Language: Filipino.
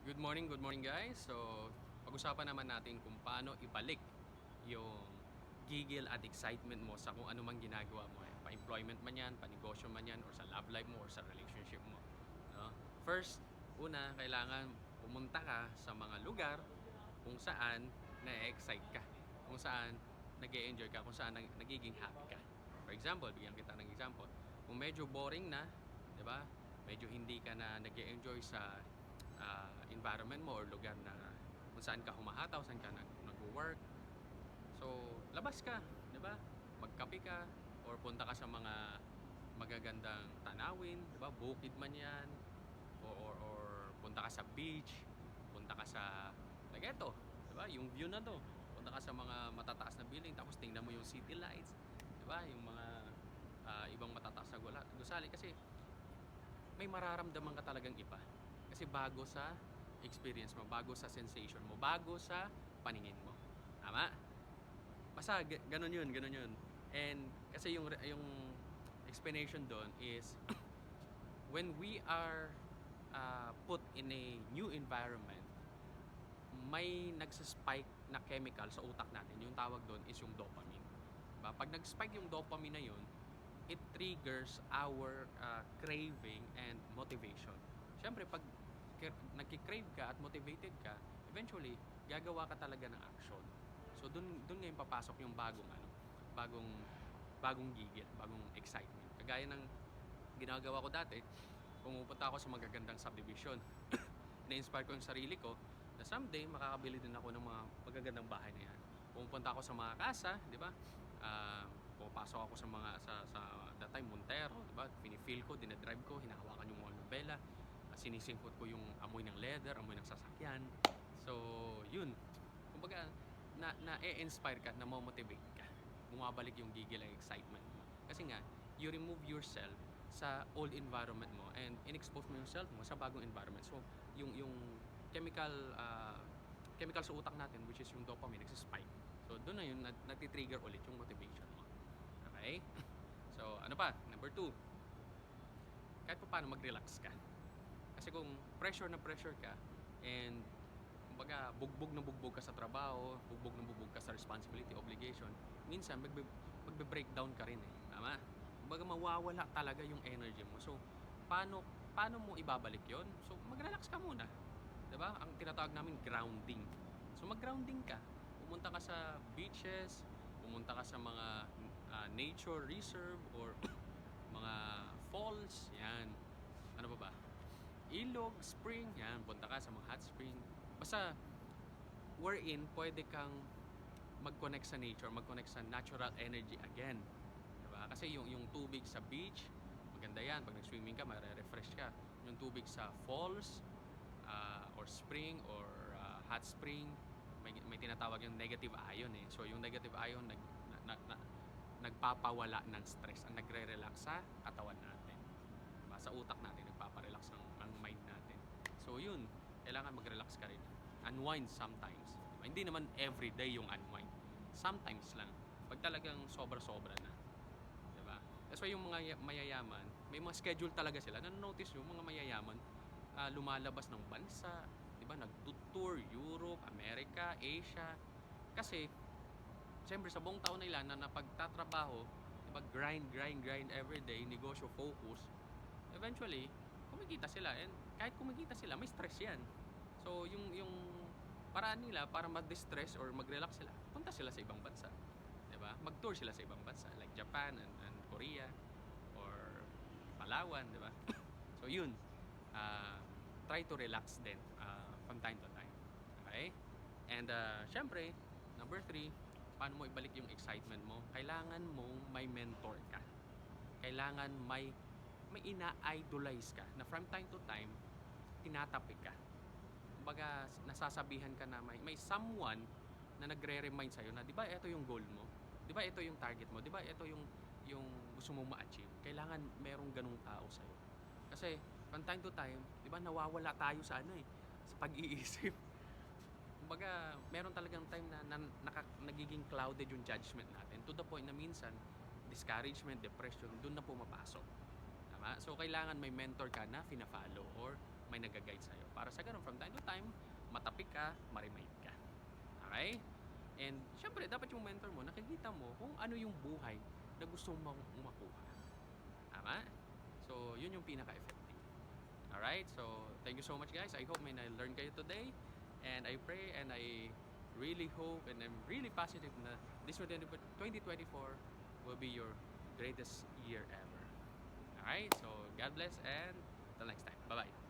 Good morning guys. So, pag-usapan naman natin kung paano ibalik yung gigil at excitement mo sa kung ano mang ginagawa mo. Pa-employment man yan, pa-negosyo man yan, or sa love life mo, or sa relationship mo. No? First, una, kailangan pumunta ka sa mga lugar kung saan na-excite ka. Kung saan nag enjoy ka, kung saan nagiging happy ka. For example, bigyan kita ng example. Kung medyo boring na, di ba? Medyo hindi ka na nag enjoy sa environment mo or lugar na kung saan ka humahataw, saan ka nag-work. So, labas ka, 'di ba? Magkape ka or punta ka sa mga magagandang tanawin, 'di ba? Bukid man 'yan or punta ka sa beach, punta ka sa like eto, 'di ba? Yung view na 'to. Punta ka sa mga matataas na building tapos tingnan mo yung city lights, 'di ba? Yung mga ibang matataas na gusali kasi may mararamdaman ka talagang iba. Kasi bago sa experience mo, bago sa sensation mo, bago sa paningin mo. Tama? Basta ganun yun. And kasi yung explanation doon is when we are put in a new environment, may nagsa-spike na chemical sa utak natin. Yung tawag doon is yung dopamine. Diba? Pag nag-spike yung dopamine na yun, it triggers our craving and motivation. Siyempre, pag nagki-crave ka at motivated ka, eventually, gagawa ka talaga ng action. So, dun ngayon papasok yung bagong, bagong gigil, bagong excitement. Kagaya ng ginagawa ko dati, pumupunta ako sa magagandang subdivision. Na-inspire ko yung sarili ko na someday makakabili din ako ng mga magagandang bahay na yan. Pumupunta ako sa mga kasa, di ba? Pupasok ako sa mga sa that time Montero, di ba? Fini-feel ko, dinadrive ko, hinahawakan yung mga nobela, sinisingkot ko yung amoy ng leather, amoy ng sasakyan. So, yun. Kumbaga, na-inspire ka, na-motivate ka. Bumabalik yung gigil ang excitement mo. Kasi nga, you remove yourself sa old environment mo and in-expose mo yourself mo sa bagong environment. So, yung chemical chemical sa utak natin which is yung dopamine nagsi-spike. So, doon na yun nagti-trigger ulit yung motivation mo. Okay? So, ano pa? Number 2, kahit pa paano mag-relax ka. Kasi kung pressure na pressure ka and kumbaga bugbog na bugbog ka sa trabaho, bugbog na bugbog ka sa responsibility, obligation, minsan magbe-breakdown ka rin eh. Tama? Kumbaga mawawala talaga yung energy mo. So, paano mo ibabalik yon? So, mag-relax ka muna. 'Di ba? Ang tinatawag namin grounding. So, mag-grounding ka. Pumunta ka sa beaches, pumunta ka sa mga nature reserve or mga falls, yan. Ano pa ba? Ilog, spring, yan. Punta ka sa mga hot spring. Basta, wherein pwede kang mag-connect sa nature, mag-connect sa natural energy again. Diba? Kasi yung tubig sa beach, maganda yan. Pag nag-swimming ka, mare-refresh ka. Yung tubig sa falls, or spring, or hot spring, may tinatawag yung negative ion eh. So, yung negative ion, nagpapawala ng stress, ang nagre-relax sa katawan natin. Diba? Sa utak natin, nagpaparelax ng mind natin. So, yun, kailangan mag-relax ka rin. Unwind sometimes. Diba? Hindi naman everyday yung unwind. Sometimes lang. Pag talagang sobra-sobra na. Diba? That's why yung mga mayayaman, may mga schedule talaga sila. Nanonotice yung mga mayayaman, lumalabas ng bansa, diba? Nag-tour, Europe, America, Asia. Kasi, siyempre sa buong taon nila na napagtatrabaho, diba? Grind everyday, negosyo, focus. Eventually, kumikita sila. And kahit kumikita sila, may stress yan. So, yung paraan nila para mag-distress or mag-relax sila, punta sila sa ibang bansa. Diba? Mag-tour sila sa ibang bansa like Japan and Korea or Palawan, diba? So, yun. Try to relax din from time to time. Okay? And syempre, number 3, paano mo ibalik yung excitement mo? Kailangan mong may mentor ka. Kailangan may ina-idolize ka na from time to time, tinatapik ka. Kumbaga, nasasabihan ka na may someone na nagre-remind sa'yo na, di ba, ito yung goal mo? Di ba, ito yung target mo? Di ba, ito yung gusto mong ma-achieve? Kailangan merong ganung tao sa'yo. Kasi, from time to time, di ba, nawawala tayo sa sa pag-iisip. Kumbaga, meron talagang time na nagiging clouded yung judgment natin to the point na minsan, discouragement, depression, dun na pumapasok. Tama? So, kailangan may mentor ka na fina-follow or may nag-guide sa'yo Para sa ganun, from time to time, matapik ka, ma-remind ka. Okay? And syempre, dapat yung mentor mo, nakikita mo kung ano yung buhay na gusto mong makuha. Tama? So, yun yung pinaka-effective. Alright? So, thank you so much guys. I hope may na-learn kayo today. And I pray and I really hope and I'm really positive na this 2024 will be your greatest year ever. Alright? So, God bless and till next time. Bye-bye.